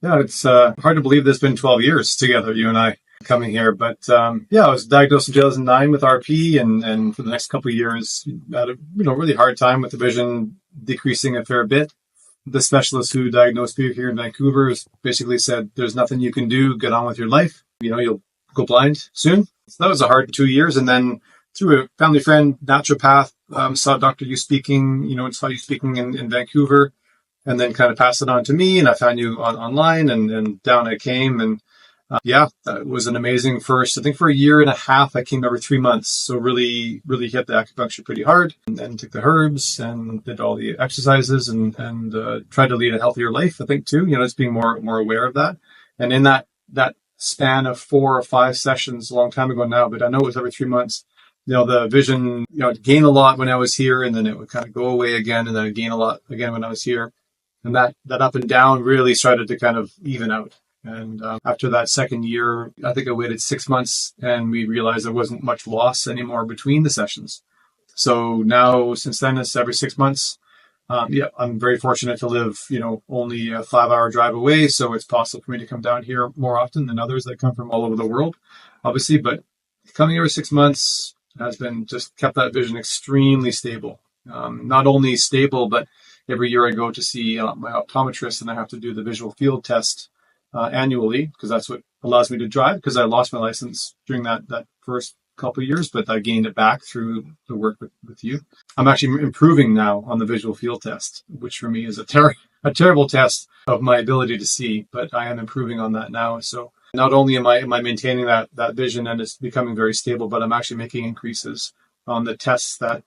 Yeah, it's hard to believe it's been 12 years together, you and I, coming here. But yeah, I was diagnosed in 2009 with RP, and for the next couple of years, had a really hard time with the vision decreasing a fair bit. The specialist who diagnosed me here in Vancouver basically said, "There's nothing you can do. Get on with your life. You'll go blind soon." So that was a hard 2 years, and then through a family friend, naturopath, saw Dr. Yu speaking, saw you speaking in Vancouver. And then kind of passed it on to me, and I found you online, and down I came. And it was an amazing first. I think for a year and a half, I came every 3 months. So really, really hit the acupuncture pretty hard, and then took the herbs and did all the exercises and tried to lead a healthier life, I think, too. Just being more aware of that. And in that span of 4 or 5 sessions, a long time ago now, but I know it was every 3 months, the vision, it'd gain a lot when I was here, and then it would kind of go away again, and then it'd gain a lot again when I was here. And that up and down really started to kind of even out. And after that second year, I think I waited 6 months, and we realized there wasn't much loss anymore between the sessions. So now, since then, it's every 6 months. I'm very fortunate to live, only a 5-hour drive away. So it's possible for me to come down here more often than others that come from all over the world, obviously. But coming every 6 months has been just kept that vision extremely stable. Not only stable, but every year I go to see my optometrist, and I have to do the visual field test annually, because that's what allows me to drive, because I lost my license during that first couple of years, but I gained it back through the work with you. I'm actually improving now on the visual field test, which for me is a terrible test of my ability to see, but I am improving on that now. So not only am I maintaining that vision, and it's becoming very stable, but I'm actually making increases on the tests that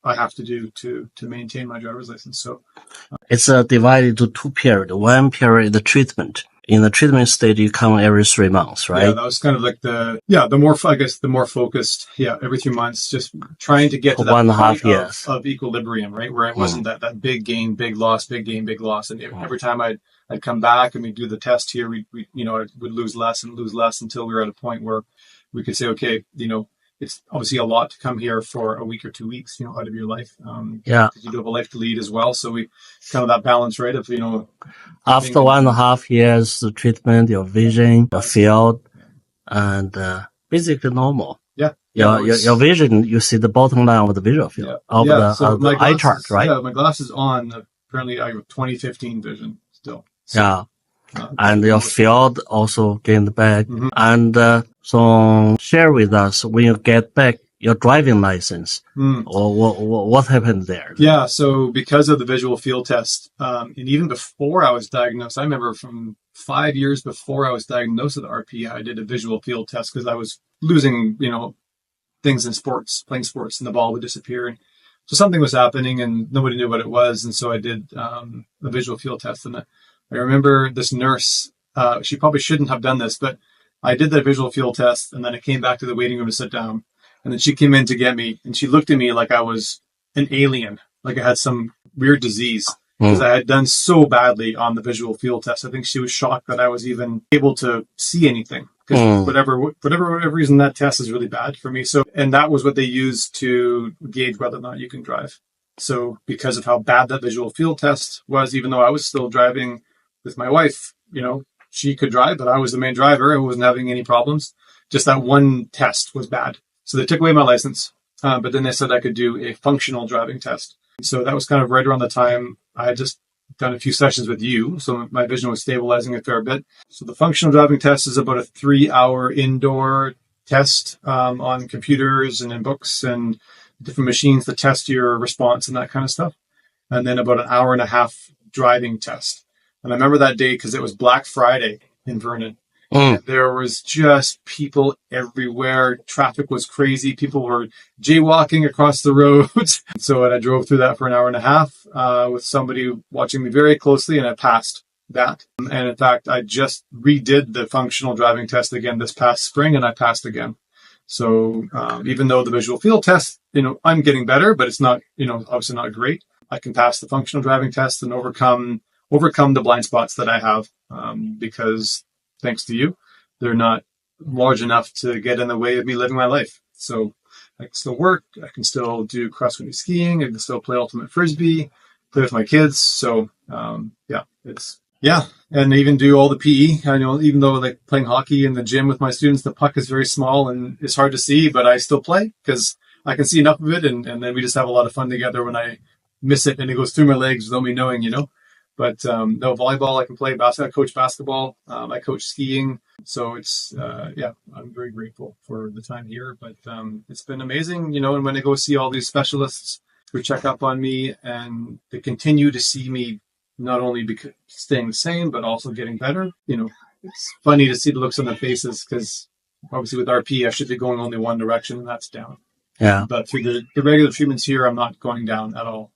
I have to do to maintain my driver's license. So it's divided into 2 periods. One period is the treatment. In the treatment stage, you come every 3 months, right? Yeah, that was kind of like the more focused. Yeah, every 3 months, just trying to get to that 1.5 years of equilibrium, right? Where it wasn't that big gain, big loss, big gain, big loss. And every time I'd come back and we do the test here, we I would lose less until we were at a point where we could say, okay, it's obviously a lot to come here for a week or 2 weeks, out of your life. Because you do have a life to lead as well. So we kind of that balance, right? Of, after 1.5 years the treatment, your vision, your field, and basically normal. Yeah. Your vision, you see the bottom line of the visual field of the eye chart, right? Yeah, my glasses on. Apparently, I have 2015 vision still. So, yeah. And your field also gained back. Mm-hmm. And so share with us when you get back your driving license, or what happened there? Yeah, so because of the visual field test, and even before I was diagnosed, I remember from 5 years before I was diagnosed with RP, I did a visual field test because I was losing, things in sports, playing sports, and the ball would disappear. And so something was happening, and nobody knew what it was. And so I did a visual field test, and I remember this nurse, she probably shouldn't have done this, but I did that visual field test, and then I came back to the waiting room to sit down. And then she came in to get me, and she looked at me like I was an alien, like I had some weird disease, because I had done so badly on the visual field test. I think she was shocked that I was even able to see anything, because whatever reason, that test is really bad for me. So, and that was what they used to gauge whether or not you can drive. So because of how bad that visual field test was, even though I was still driving with my wife, she could drive, but I was the main driver. I wasn't having any problems. Just that one test was bad. So they took away my license, but then they said I could do a functional driving test. So that was kind of right around the time I had just done a few sessions with you. So my vision was stabilizing a fair bit. So the functional driving test is about a 3-hour indoor test on computers and in books and different machines to test your response and that kind of stuff. And then about an 1.5 hour driving test. And I remember that day because it was Black Friday in Vernon. There was just people everywhere. Traffic was crazy. People were jaywalking across the roads. So I drove through that for an 1.5 hours with somebody watching me very closely, and I passed that. And in fact, I just redid the functional driving test again this past spring, and I passed again. So even though the visual field test, I'm getting better, but it's not, obviously not great. I can pass the functional driving test and overcome the blind spots that I have because thanks to you, they're not large enough to get in the way of me living my life. So I can still work. I can still do cross-country skiing. I can still play ultimate frisbee, play with my kids. So, it's Yeah. And even do all the PE. I know, even though like playing hockey in the gym with my students, the puck is very small and it's hard to see, but I still play because I can see enough of it. And then we just have a lot of fun together when I miss it and it goes through my legs without me knowing, But no, volleyball, I can play basketball. I coach basketball. I coach skiing. So it's, I'm very grateful for the time here. But it's been amazing, and when I go see all these specialists who check up on me and they continue to see me not only staying the same, but also getting better, it's funny to see the looks on their faces because obviously with RP, I should be going only one direction and that's down. Yeah. But through the regular treatments here, I'm not going down at all.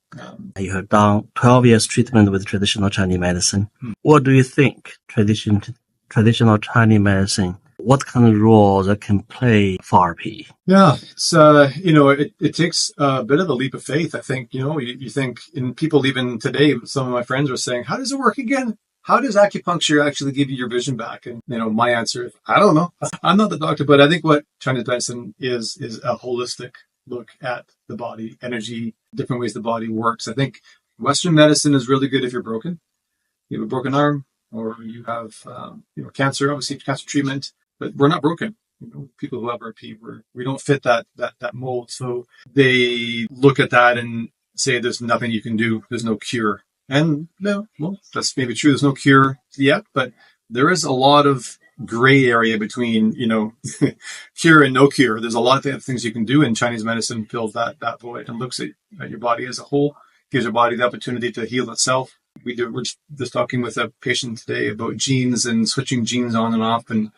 You have done 12 years treatment with traditional Chinese medicine. What do you think traditional Chinese medicine, what kind of role that can play for RP? Yeah, it's, it takes a bit of a leap of faith. I think, you think, and people even today, some of my friends are saying, how does it work again? How does acupuncture actually give you your vision back? And, my answer is, I don't know. I'm not the doctor, but I think what Chinese medicine is a holistic look at the body, energy, different ways the body works. I think Western medicine is really good if you're broken. You have a broken arm or you have, cancer, obviously cancer treatment, but we're not broken. People who have RP, we don't fit that mold. So they look at that and say, there's nothing you can do. There's no cure. And no, well, that's maybe true. There's no cure yet, but there is a lot of gray area between, cure and no cure. There's a lot of things you can do, and Chinese medicine fills that void and looks at your body as a whole, gives your body the opportunity to heal itself. We're just talking with a patient today about genes and switching genes on and off and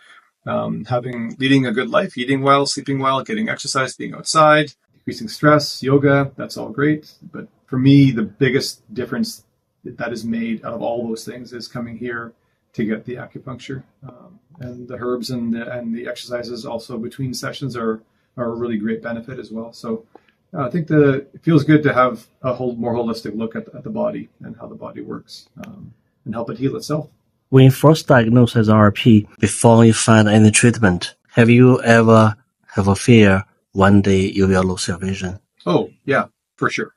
leading a good life, eating well, sleeping well, getting exercise, being outside, decreasing stress, yoga. That's all great. But for me, the biggest difference that is made out of all those things is coming here to get the acupuncture, and the herbs and the exercises also between sessions are a really great benefit as well. So I think it feels good to have a more holistic look at the body and how the body works, and help it heal itself. When you first diagnosed as RP, before you find any treatment, have you ever have a fear one day you will lose your vision? Oh yeah, for sure.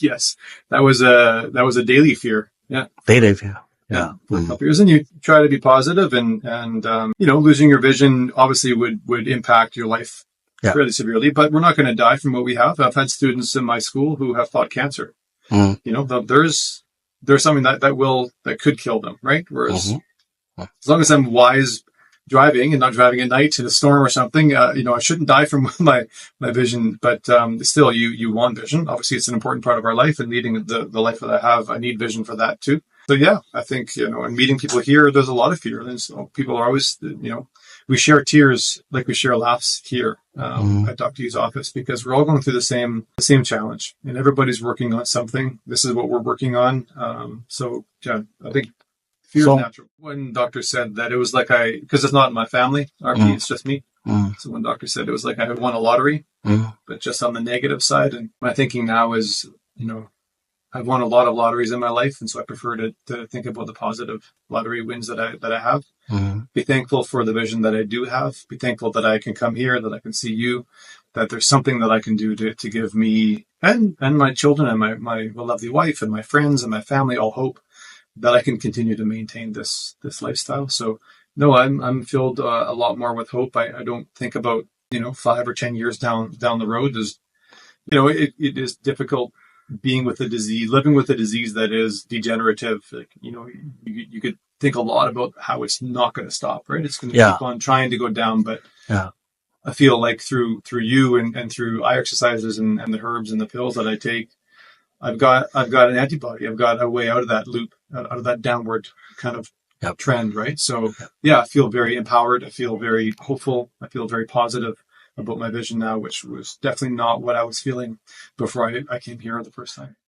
Yes, that was a daily fear. Yeah, daily fear. Yeah. For a couple years, and you try to be positive, and losing your vision obviously would impact your life fairly severely. But we're not going to die from what we have. I've had students in my school who have fought cancer. There's something that could kill them, right? Whereas as long as I'm wise driving and not driving at night in a storm or something, I shouldn't die from my vision. But still, you want vision. Obviously, it's an important part of our life, and leading the life that I have, I need vision for that too. So yeah, I think, and meeting people here, there's a lot of fear. People are always, we share tears like we share laughs here at Dr. Yu's office, because we're all going through the same challenge, and everybody's working on something. This is what we're working on. So yeah, I think fear is natural. When doctor said that, it was like because it's not in my family, RP, it's just me. So when doctor said it was like I had won a lottery, but just on the negative side. And my thinking now is, I've won a lot of lotteries in my life, and so I prefer to think about the positive lottery wins that I have. Be thankful for the vision that I do have. Be thankful that I can come here, that I can see you, that there's something that I can do to give me and my children and my lovely wife and my friends and my family all hope that I can continue to maintain this lifestyle. So no, I'm filled a lot more with hope. I don't think about 5 or 10 years down the road. There's it is difficult being with a disease, living with a disease that is degenerative. Like, you could think a lot about how it's not going to stop, right? It's going to keep on trying to go down. But I feel like through you and through eye exercises and the herbs and the pills that I take, I've got an antibody. I've got a way out of that loop, out of that downward kind of trend, right? So yeah, I feel very empowered. I feel very hopeful. I feel very positive about my vision now, which was definitely not what I was feeling before I came here the first time.